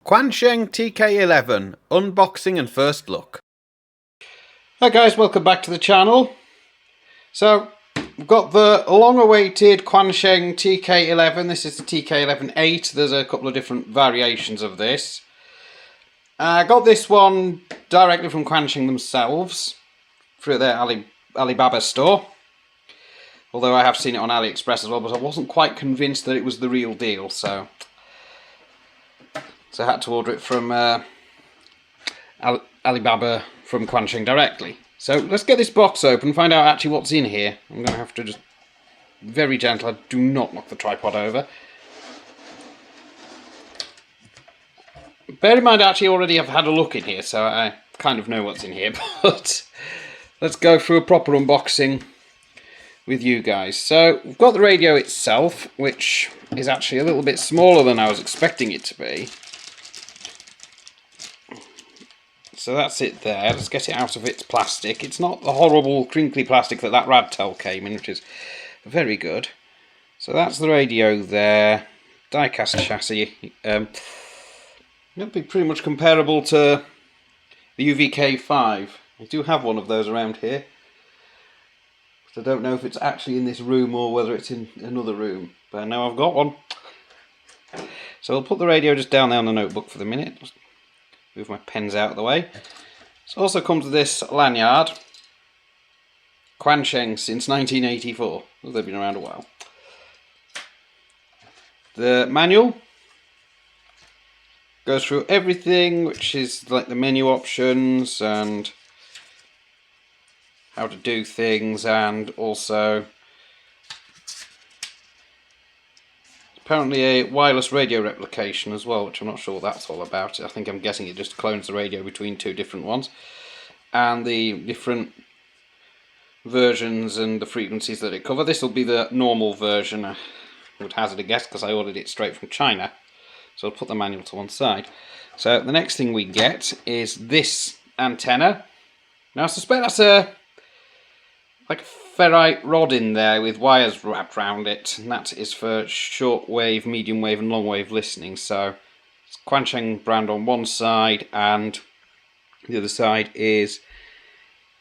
Quansheng TK11, unboxing and first look. Hi guys, welcome back to the channel. So, we've got the long-awaited Quansheng TK11. This is the TK11-8. There's a couple of different variations of this. I got this one directly from Quansheng themselves, through their Alibaba store. Although I have seen it on AliExpress as well, but I wasn't quite convinced that it was the real deal, so I had to order it from Alibaba from Quansheng directly. So let's get this box open and find out actually what's in here. I'm going to have to just very gentle. I do not knock the tripod over. Bear in mind, I actually already have had a look in here, so I kind of know what's in here. But let's go through a proper unboxing with you guys. So we've got the radio itself, which is actually a little bit smaller than I was expecting it to be. So that's it there. Let's get it out of its plastic. It's not the horrible crinkly plastic that Radtel came in, which is very good. So that's the radio there. Die-cast chassis. It'll be pretty much comparable to the UVK5. I do have one of those around here. But I don't know if it's actually in this room or whether it's in another room. But I know I've got one. So I'll put the radio just down there on the notebook for the minute. Just move my pens out of the way. It also comes with this lanyard. Quansheng since 1984. Well, they've been around a while. The manual goes through everything, which is like the menu options and how to do things, and also apparently a wireless radio replication as well, which I'm not sure what that's all about. I'm guessing it just clones the radio between two different ones, and the different versions and the frequencies that it covers. This will be the normal version, I would hazard a guess, because I ordered it straight from China. So I'll put the manual to one side. So the next thing we get is this antenna. Now I suspect that's like a ferrite rod in there with wires wrapped around it, and that is for short wave, medium wave and long wave listening. So it's Quansheng brand on one side, and the other side is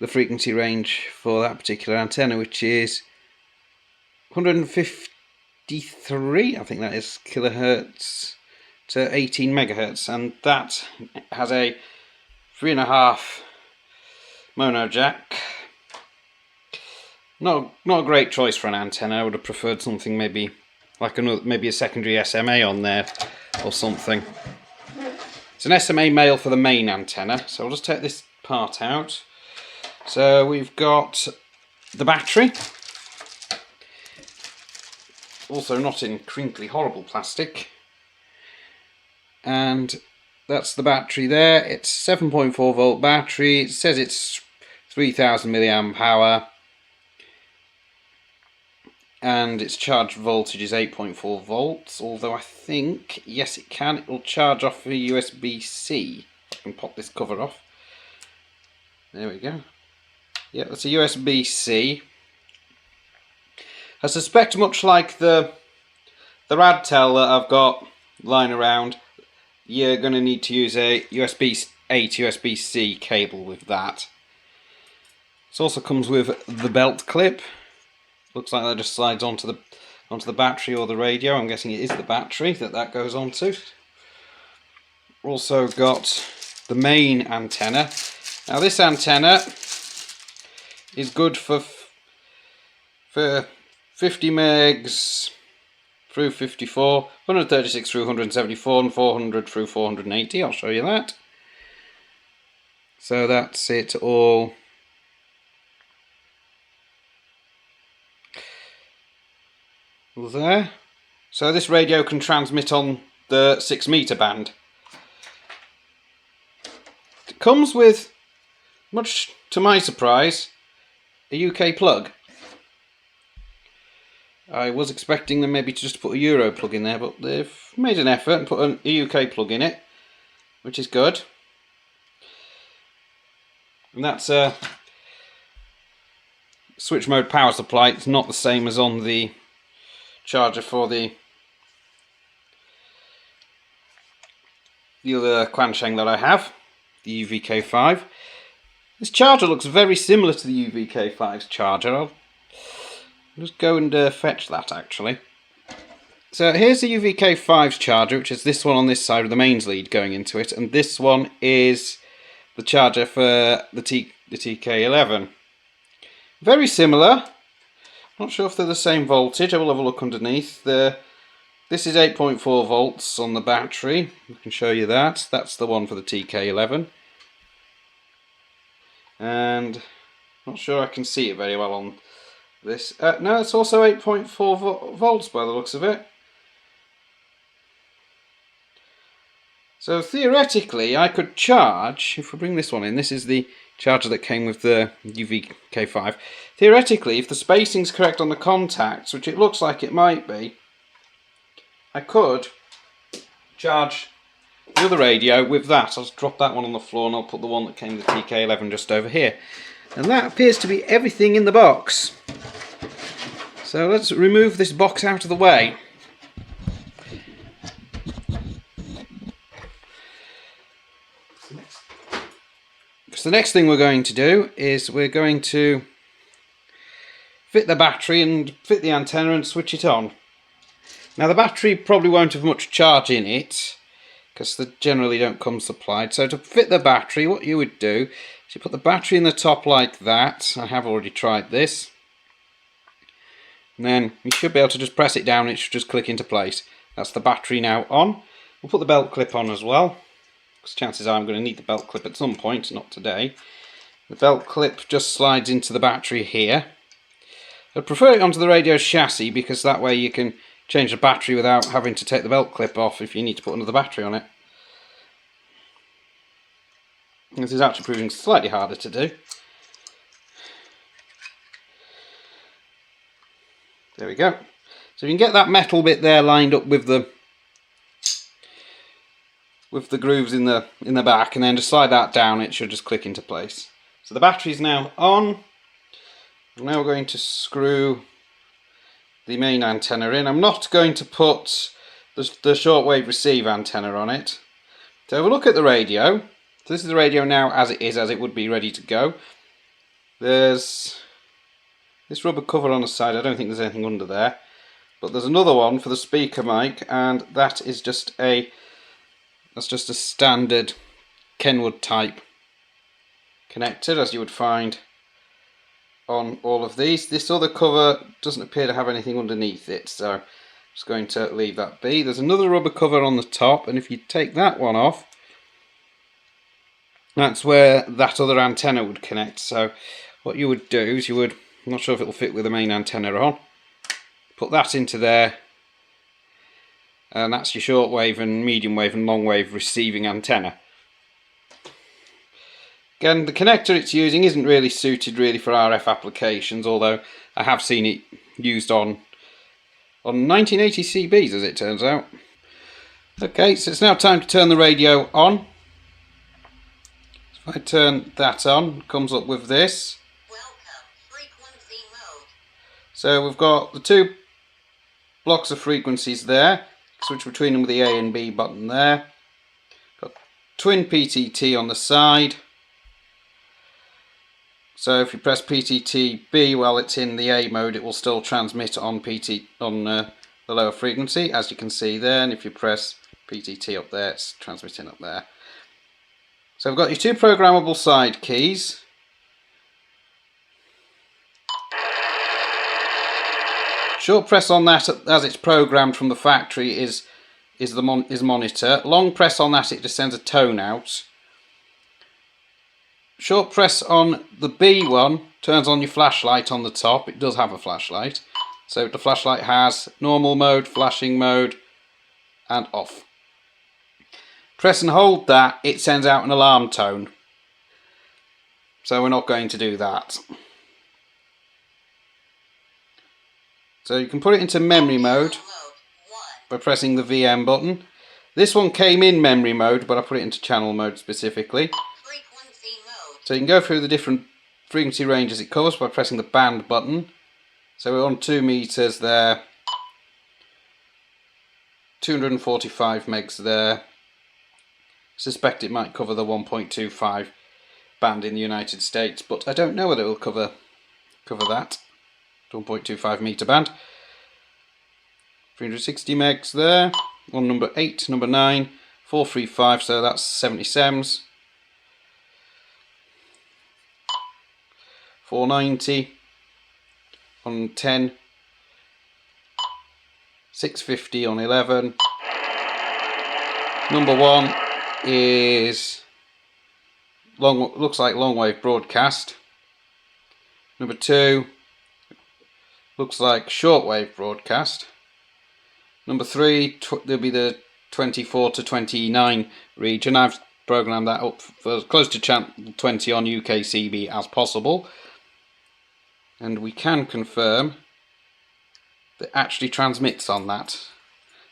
the frequency range for that particular antenna, which is 153, I think that is, kilohertz to 18 megahertz, and that has a 3.5 mono jack. Not a great choice for an antenna. I would have preferred something maybe like maybe a secondary SMA on there or something. It's an SMA male for the main antenna, so I'll just take this part out. So we've got the battery, also not in crinkly horrible plastic, and that's the battery there. It's 7.4 volt battery. It says it's 3000 milliamp hour. And its charge voltage is 8.4 volts, although I think, yes it can, it will charge off a USB-C. I can pop this cover off. There we go. Yeah, that's a USB-C. I suspect, much like the Radtel that I've got lying around, you're going to need to use a USB-A to USB-C cable with that. It also comes with the belt clip. Looks like that just slides onto the battery or the radio. I'm guessing it is the battery that goes onto. Also got the main antenna. Now this antenna is good for 50 megs through 54, 136 through 174, and 400 through 480. I'll show you that. So that's it all. There. So this radio can transmit on the 6 meter band. It comes with, much to my surprise, a UK plug. I was expecting them maybe to just put a Euro plug in there, but they've made an effort and put a UK plug in it, which is good. And that's a switch mode power supply. It's not the same as on the charger for the the other Quansheng that I have, the UVK5. This charger looks very similar to the UVK5's charger. I'll just go and fetch that actually. So here's the UVK5's charger, which is this one on this side with the mains lead going into it, and this one is the charger for the TK11. Very similar. Not sure if they're the same voltage. I will have a look underneath. This is 8.4 volts on the battery. I can show you that. That's the one for the TK11. And not sure I can see it very well on this. No, it's also 8.4 volts by the looks of it. So theoretically I could charge, if we bring this one in, this is the charger that came with the UVK5. Theoretically, if the spacing's correct on the contacts, which it looks like it might be, I could charge the other radio with that. I'll just drop that one on the floor and I'll put the one that came with the TK11 just over here. And that appears to be everything in the box. So let's remove this box out of the way. So the next thing we're going to do is we're going to fit the battery and fit the antenna and switch it on. Now the battery probably won't have much charge in it because they generally don't come supplied. So to fit the battery, what you would do is you put the battery in the top like that. I have already tried this. And then you should be able to just press it down and it should just click into place. That's the battery now on. We'll put the belt clip on as well, because chances are I'm going to need the belt clip at some point, not today. The belt clip just slides into the battery here. I'd prefer it onto the radio chassis because that way you can change the battery without having to take the belt clip off if you need to put another battery on it. This is actually proving slightly harder to do. There we go. So you can get that metal bit there lined up with the grooves in the back, and then just slide that down, it should just click into place. So the battery is now on. Now we're going to screw the main antenna in. I'm not going to put the shortwave receive antenna on it. So have a look at the radio. So this is the radio now as it would be ready to go. There's this rubber cover on the side. I don't think there's anything under there. But there's another one for the speaker mic, and that is just that's just a standard Kenwood type connector, as you would find on all of these. This other cover doesn't appear to have anything underneath it, so I'm just going to leave that be. There's another rubber cover on the top, and if you take that one off, that's where that other antenna would connect. So what you would do is I'm not sure if it'll fit with the main antenna on, put that into there, and that's your shortwave and medium wave and long wave receiving antenna. Again, the connector it's using isn't really suited for RF applications, although I have seen it used on 1980 CBs, as it turns out. Okay, so it's now time to turn the radio on. If I turn that on, it comes up with this. Welcome, frequency mode. So we've got the two blocks of frequencies there. Switch between them with the A and B button there. Got twin PTT on the side. So if you press PTT B while it's in the A mode, it will still transmit on the lower frequency, as you can see there. And if you press PTT up there, it's transmitting up there. So we've got your two programmable side keys. Short press on that as it's programmed from the factory is monitor. Long press on that, it just sends a tone out. Short press on the B one turns on your flashlight on the top. It does have a flashlight. So the flashlight has normal mode, flashing mode, and off. Press and hold that, it sends out an alarm tone. So we're not going to do that. So you can put it into memory mode by pressing the VM button. This one came in memory mode, but I put it into channel mode specifically. So you can go through the different frequency ranges it covers by pressing the band button. So we're on 2 meters there, 245 megs there, suspect it might cover the 1.25 band in the United States, but I don't know whether it will cover that 1.25 meter band. 360 megs there on number 8, number 9, 435, so that's 77s. 490 on 10, 650 on 11. Number 1 is looks like long wave broadcast. Number 2 looks like shortwave broadcast. Number 3 there'll be the 24 to 29 region. I've programmed that up for as close to channel 20 on UKCB as possible, and we can confirm that it actually transmits on that.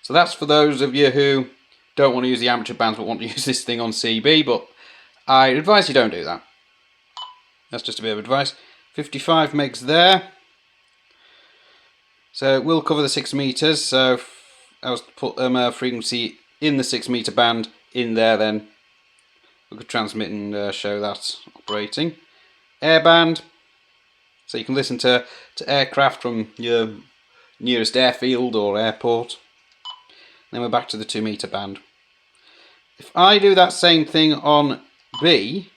So that's for those of you who don't want to use the amateur bands but want to use this thing on CB, but I advise you don't do that. That's just a bit of advice. 55 megs there. So it will cover the 6 meters. So if I was to put frequency in the 6 meter band in there, then we could transmit and show that operating. Airband. So you can listen to aircraft from your nearest airfield or airport. Then we're back to the 2 meter band. If I do that same thing on B,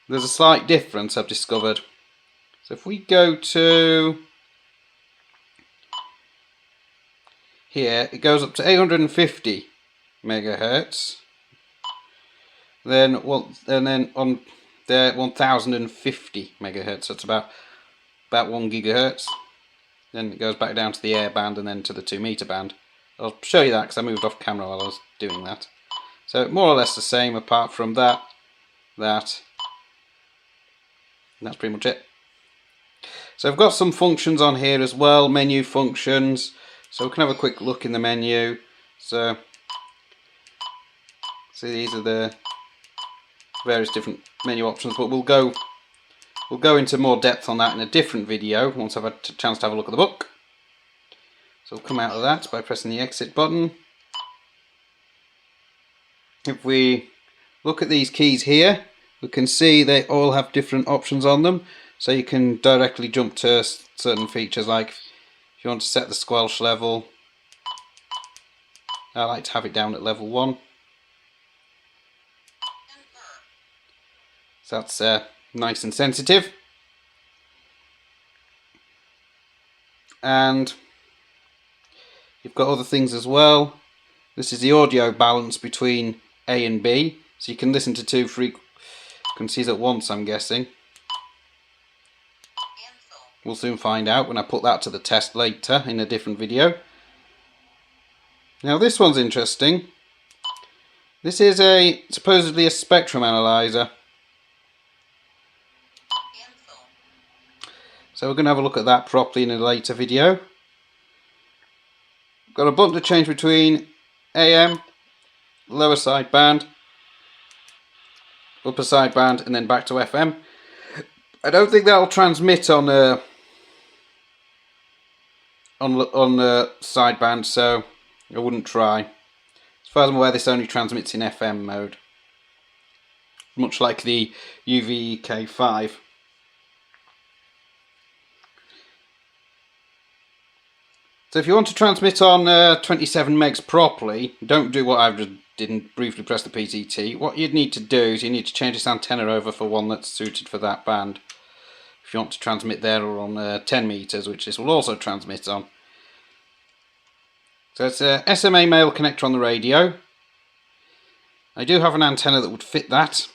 there's a slight difference I've discovered. So if we go to here, it goes up to 850 megahertz. Then on there 1050 megahertz. So it's about 1 gigahertz. Then it goes back down to the air band and then to the 2 meter band. I'll show you that because I moved off camera while I was doing that. So more or less the same, apart from that. And that's pretty much it. So I've got some functions on here as well, menu functions. So we can have a quick look in the menu. So see, these are the various different menu options, but we'll go into more depth on that in a different video once I've had a chance to have a look at the book. So we'll come out of that by pressing the exit button. If we look at these keys here, we can see they all have different options on them. So you can directly jump to certain features, like if you want to set the squelch level. I like to have it down at level 1. So that's nice and sensitive. And you've got other things as well. This is the audio balance between A and B. So you can listen to 2 frequencies at once, I'm guessing. We'll soon find out when I put that to the test later in a different video. Now this one's interesting. This is supposedly a spectrum analyzer. So we're going to have a look at that properly in a later video. Got a button to change between AM, lower sideband, upper sideband, and then back to FM. I don't think that'll transmit on sideband, so I wouldn't try. As far as I'm aware, this only transmits in FM mode, much like the UVK5. So if you want to transmit on 27 megs properly, don't do what I just did and briefly press the PTT. What you'd need to do is you need to change this antenna over for one that's suited for that band. If you want to transmit there or on 10 meters, which this will also transmit on. So it's a SMA male connector on the radio. I do have an antenna that would fit that,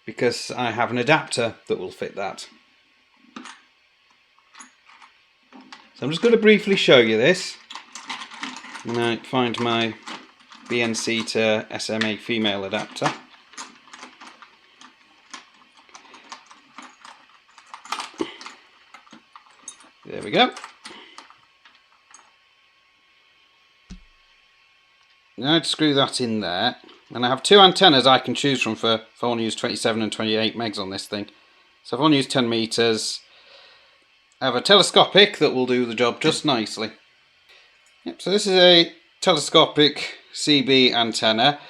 because I have an adapter that will fit that. So I'm just going to briefly show you this. And I find my BNC to SMA female adapter. There we go. Now I'd screw that in there. And I have 2 antennas I can choose from if I want to use 27 and 28 megs on this thing. So if I want to use 10 meters, I have a telescopic that will do the job just nicely. Yep, so this is a telescopic CB antenna.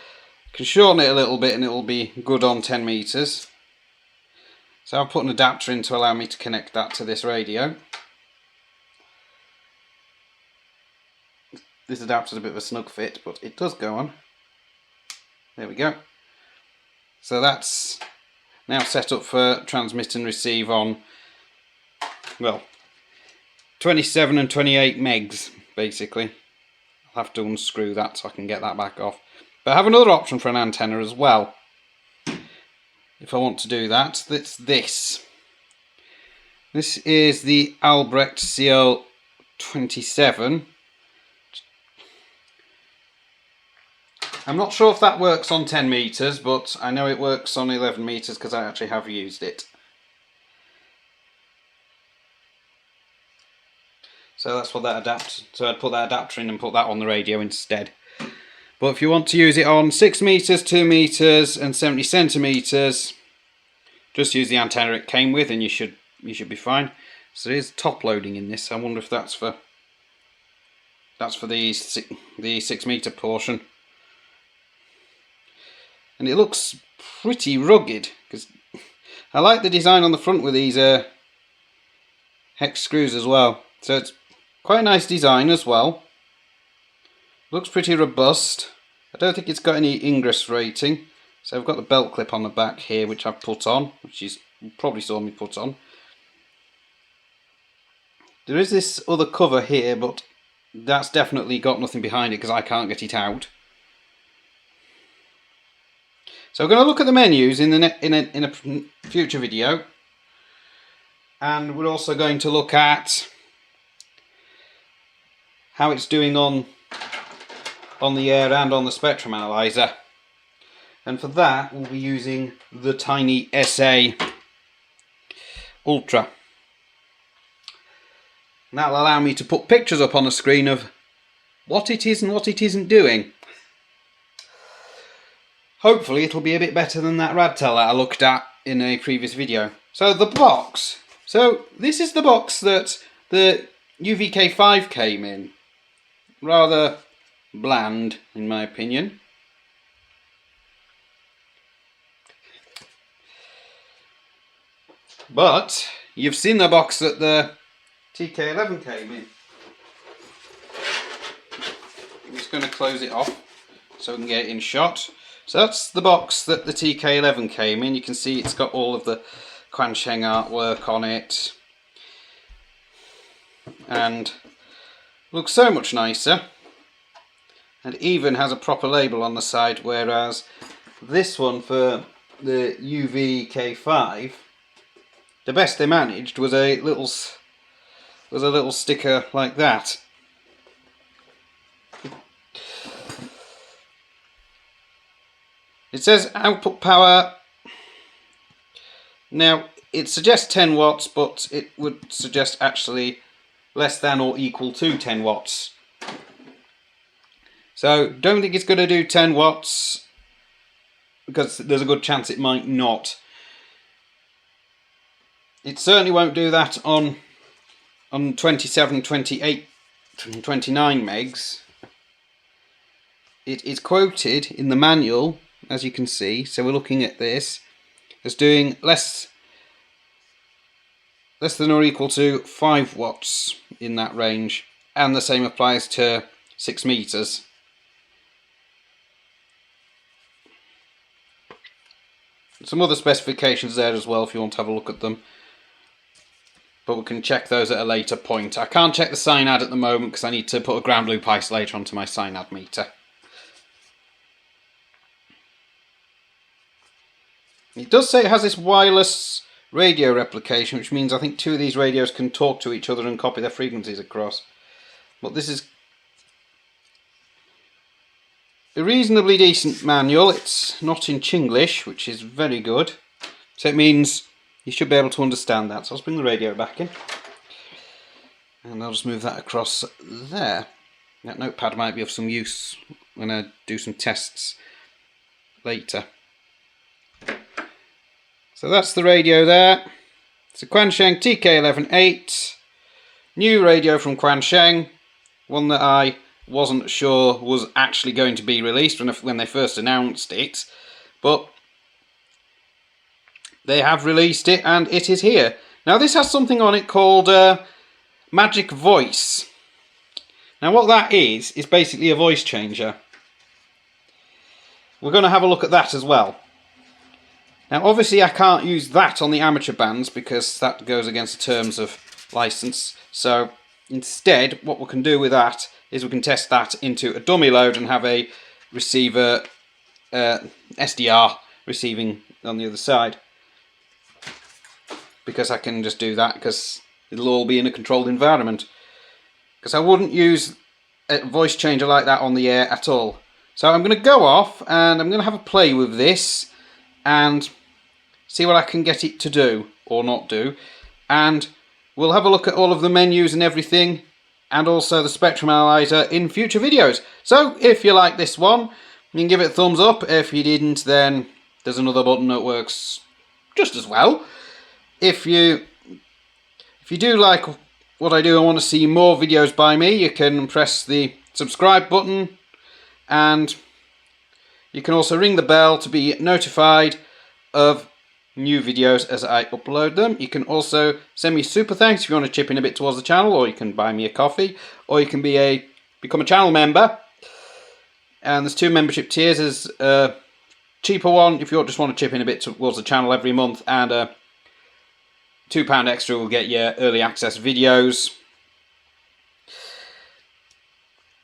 Can shorten it a little bit and it will be good on 10 meters. So I've put an adapter in to allow me to connect that to this radio. This adapter is a bit of a snug fit, but it does go on. There we go. So that's now set up for transmit and receive on, well, 27 and 28 megs basically. I'll have to unscrew that so I can get that back off. But I have another option for an antenna as well. If I want to do that, that's this. This is the Albrecht CL27. I'm not sure if that works on 10 meters, but I know it works on 11 meters because I actually have used it. So that's what that adapter. So I'd put that adapter in and put that on the radio instead. But if you want to use it on 6 meters, 2 meters, and 70 centimeters, just use the antenna it came with, and you should be fine. So there's top loading in this. I wonder if that's for the 6 meter portion. And it looks pretty rugged because I like the design on the front with these hex screws as well. So it's quite a nice design as well. Looks pretty robust. I don't think it's got any ingress rating. So I've got the belt clip on the back here, which I've put on, which you probably saw me put on. There is this other cover here, but that's definitely got nothing behind it because I can't get it out. So we're going to look at the menus in a future video, and we're also going to look at how it's doing on the air and on the spectrum analyzer. And for that we'll be using the Tiny SA Ultra. And that'll allow me to put pictures up on the screen of what it is and what it isn't doing. Hopefully it'll be a bit better than that Radtel that I looked at in a previous video. So the box. So this is the box that the UVK5 came in. Rather bland in my opinion. But you've seen the box that the TK11 came in. I'm just going to close it off so we can get it in shot. So that's the box that the TK11 came in. You can see it's got all of the Quansheng artwork on it. And looks so much nicer. And even has a proper label on the side, whereas this one for the UVK5, the best they managed was a little sticker like that. It says output power. Now it suggests 10 watts, but it would suggest actually less than or equal to 10 watts. So don't think it's going to do 10 watts because there's a good chance it might not. It certainly won't do that on 27, 28, 29 megs. It is quoted in the manual, as you can see, so we're looking at this, as doing less than or equal to 5 watts in that range, and the same applies to 6 meters. Some other specifications there as well if you want to have a look at them, but we can check those at a later point. I can't check the SINAD at the moment because I need to put a ground loop isolator onto my SINAD meter. It does say it has this wireless radio replication, which means I think 2 of these radios can talk to each other and copy their frequencies across. But this is a reasonably decent manual. It's not in Chinglish, which is very good. So it means you should be able to understand that. So I'll bring the radio back in. And I'll just move that across there. That notepad might be of some use when I do some tests later. So that's the radio there. It's a Quansheng TK11 8. New radio from Quansheng. One that I wasn't sure was actually going to be released when they first announced it, but they have released it and it is here. Now this has something on it called Magic Voice. Now what that is basically a voice changer. We're going to have a look at that as well. Now obviously I can't use that on the amateur bands because that goes against the terms of license. So instead what we can do with that is we can test that into a dummy load and have a receiver SDR receiving on the other side. Because I can just do that because it'll all be in a controlled environment. Because I wouldn't use a voice changer like that on the air at all. So I'm going to go off and I'm going to have a play with this and see what I can get it to do or not do. And we'll have a look at all of the menus and everything and also the spectrum analyzer in future videos. So if you like this one, you can give it a thumbs up. If you didn't, then there's another button that works just as well. If you do like what I do and want to see more videos by me, you can press the subscribe button and you can also ring the bell to be notified of new videos as I upload them. You can also send me super thanks if you want to chip in a bit towards the channel, or you can buy me a coffee, or you can become a channel member. And there's 2 membership tiers. There's a cheaper one if you just want to chip in a bit towards the channel every month, and a £2 extra will get you early access videos.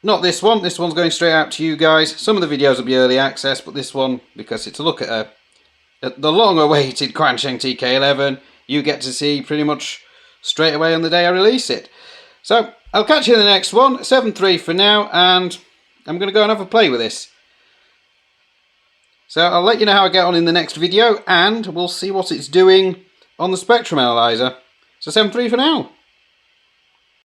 Not this one. This one's going straight out to you guys. Some of the videos will be early access, but this one, because it's a look at the long-awaited Quansheng TK11, you get to see pretty much straight away on the day I release it. So I'll catch you in the next one. 7.3 for now, and I'm going to go and have a play with this. So I'll let you know how I get on in the next video, and we'll see what it's doing on the spectrum analyzer. So 7.3 for now.